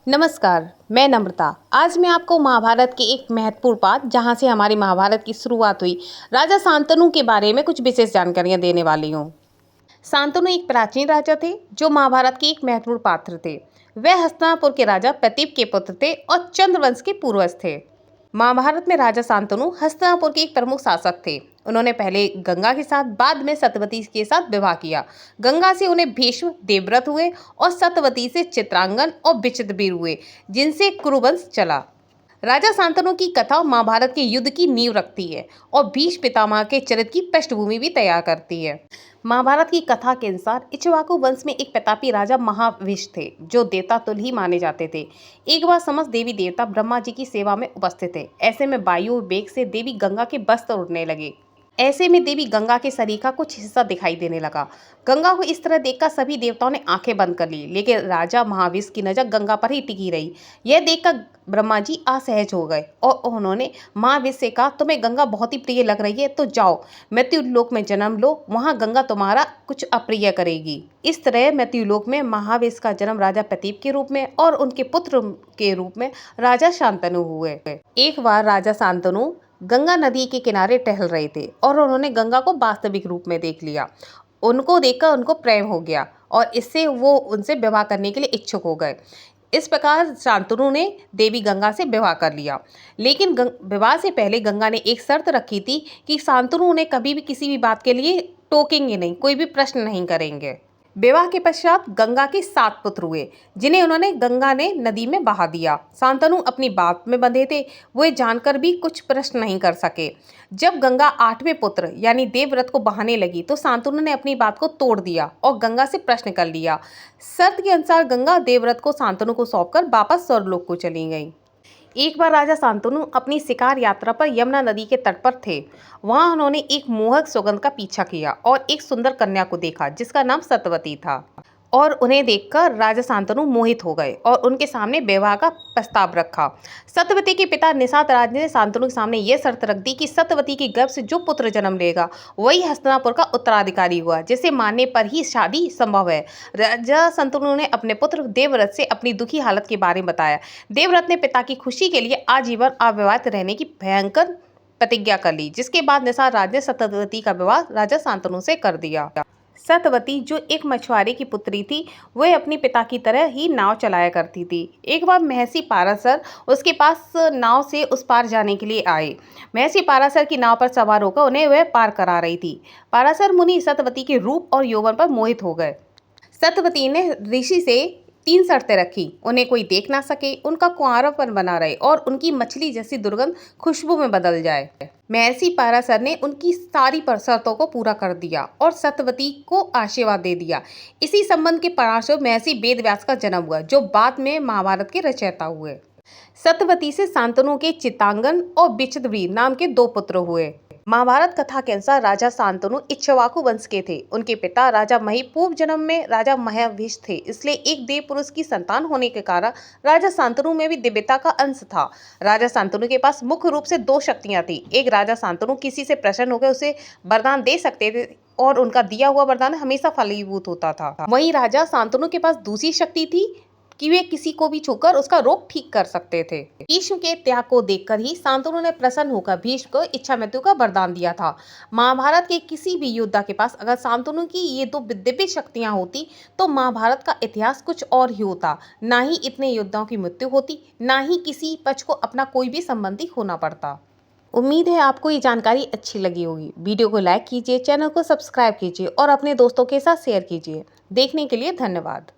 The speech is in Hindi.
नमस्कार, मैं नम्रता। आज मैं आपको महाभारत के एक महत्वपूर्ण पाठ जहां से हमारी महाभारत की शुरुआत हुई, राजा शांतनु के बारे में कुछ विशेष जानकारियां देने वाली हूं। शांतनु एक प्राचीन राजा थे जो महाभारत के एक महत्वपूर्ण पात्र थे। वह हस्तिनापुर के राजा प्रतीप के पुत्र थे और चंद्रवंश के पूर्वज थे। महाभारत में राजा शांतनु हस्तिनापुर के एक प्रमुख शासक थे। उन्होंने पहले गंगा के साथ, बाद में सत्यवती के साथ विवाह किया। गंगा से उन्हें भीष्म, देवव्रत हुए और सत्यवती से चित्रांगन और विचित्रवीर हुए, जिनसे कुरुवंश चला। राजा शांतनु की कथा महाभारत के युद्ध की नींव रखती है और भीष्म पितामह के चरित्र की पृष्ठभूमि भी तैयार करती है। महाभारत की कथा के अनुसार इक्ष्वाकु वंश में एक प्रतापी राजा महाविष थे, जो देवता तुल्य ही माने जाते थे। एक बार समस्त देवी देवता ब्रह्मा जी की सेवा में उपस्थित थे। ऐसे में वायु वेग से देवी गंगा के वस्त्र उड़ने लगे। ऐसे में देवी गंगा के शरीर का कुछ हिस्सा दिखाई देने लगा। गंगा को इस तरह देखकर सभी देवताओं ने आंखें बंद कर ली, लेकिन राजा महाविष की नजर गंगा पर ही टिकी रही। यह देखकर ब्रह्मा जी असहज हो गए और उन्होंने महाविष से कहा, तुम्हें गंगा बहुत ही प्रिय लग रही है, तो जाओ मृत्युलोक में जन्म लो, वहां गंगा तुम्हारा कुछ अप्रिय करेगी। इस तरह मृत्युलोक में महाविष का जन्म राजा प्रतीप के रूप में और उनके पुत्र के रूप में राजा शांतनु हुए। एक बार राजा शांतनु गंगा नदी के किनारे टहल रहे थे और उन्होंने गंगा को वास्तविक रूप में देख लिया। उनको देखकर उनको प्रेम हो गया और इससे वो उनसे विवाह करने के लिए इच्छुक हो गए। इस प्रकार शांतनु ने देवी गंगा से विवाह कर लिया। लेकिन विवाह से पहले गंगा ने एक शर्त रखी थी कि शांतनु उन्हें कभी भी किसी भी बात के लिए टोकेंगे नहीं, कोई भी प्रश्न नहीं करेंगे। विवाह के पश्चात गंगा के 7 पुत्र हुए, जिन्हें उन्होंने गंगा ने नदी में बहा दिया। शांतनु अपनी बात में बंधे थे, वे जानकर भी कुछ प्रश्न नहीं कर सके। जब गंगा 8वें पुत्र यानी देवव्रत को बहाने लगी तो शांतनु ने अपनी बात को तोड़ दिया और गंगा से प्रश्न कर लिया। शर्त के अनुसार गंगा देवव्रत को शांतनु को सौंपकर वापस स्वर्गलोक को चली गई। एक बार राजा शांतनु अपनी शिकार यात्रा पर यमुना नदी के तट पर थे। वहां उन्होंने एक मोहक सुगंध का पीछा किया और एक सुंदर कन्या को देखा जिसका नाम सत्यवती था। और उन्हें देखकर राजा शांतनु मोहित हो गए और उनके सामने विवाह का प्रस्ताव रखा। सत्यवती के पिता निषाद राज ने शांतनु के सामने यह शर्त रख दी कि सत्यवती के गर्भ से जो पुत्र जन्म लेगा वही हस्तिनापुर का उत्तराधिकारी हुआ, जिसे मानने पर ही शादी संभव है। राजा शांतनु ने अपने पुत्र देवव्रत से अपनी दुखी हालत के बारे में बताया। देवव्रत ने पिता की खुशी के लिए आजीवन अविवाहित रहने की भयंकर प्रतिज्ञा कर ली, जिसके बाद निषाद राज ने सत्यवती का विवाह राजा शांतनु से कर दिया। सत्यवती, जो एक मछुआरे की पुत्री थी, वह अपने पिता की तरह ही नाव चलाया करती थी। एक बार महर्षि पाराशर उसके पास नाव से उस पार जाने के लिए आए। महर्षि पाराशर की नाव पर सवार होकर उन्हें वह पार करा रही थी। पाराशर मुनि सत्यवती के रूप और यौवन पर मोहित हो गए। सत्यवती ने ऋषि से 3 शर्तें रखी। उन्हें कोई देख ना सके, उनका कुंवारापन बना रहे और उनकी मछली जैसी दुर्गंध खुशबू में बदल जाए। महर्षि पाराशर ने उनकी सारी शर्तों को पूरा कर दिया और सत्यवती को आशीर्वाद दे दिया। इसी संबंध के परिणामस्वरूप महर्षि वेदव्यास का जन्म हुआ, जो बाद में महाभारत के रचयिता हुए। सत्यवती से शांतनु के चित्रांगन और विचित्रवीर नाम के 2 पुत्र हुए। महाभारत कथा के अनुसार राजा शांतनु इक्ष्वाकु वंश के थे। उनके पिता राजा मही पूर्व जन्म में राजा महाविष थे, इसलिए एक देव पुरुष की संतान होने के कारण राजा शांतनु में भी दिव्यता का अंश था। राजा शांतनु के पास मुख्य रूप से 2 शक्तियां थी। एक, राजा शांतनु किसी से प्रसन्न होकर उसे वरदान दे सकते थे और उनका दिया हुआ वरदान हमेशा फलीभूत होता था। वहीं राजा शांतनु के पास दूसरी शक्ति थी कि वे किसी को भी छूकर उसका रोग ठीक कर सकते थे। भीष्म के त्याग को देखकर ही शांतनु ने प्रसन्न होकर भीष्म को इच्छा मृत्यु का वरदान दिया था। महाभारत के किसी भी योद्धा के पास अगर शांतनु की ये 2 दिव्य शक्तियां होती तो महाभारत का इतिहास कुछ और ही होता। ना ही इतने योद्धाओं की मृत्यु होती, ना ही किसी पक्ष को अपना कोई भी संबंधी खोना पड़ता। उम्मीद है आपको ये जानकारी अच्छी लगी होगी। वीडियो को लाइक कीजिए, चैनल को सब्सक्राइब कीजिए और अपने दोस्तों के साथ शेयर कीजिए। देखने के लिए धन्यवाद।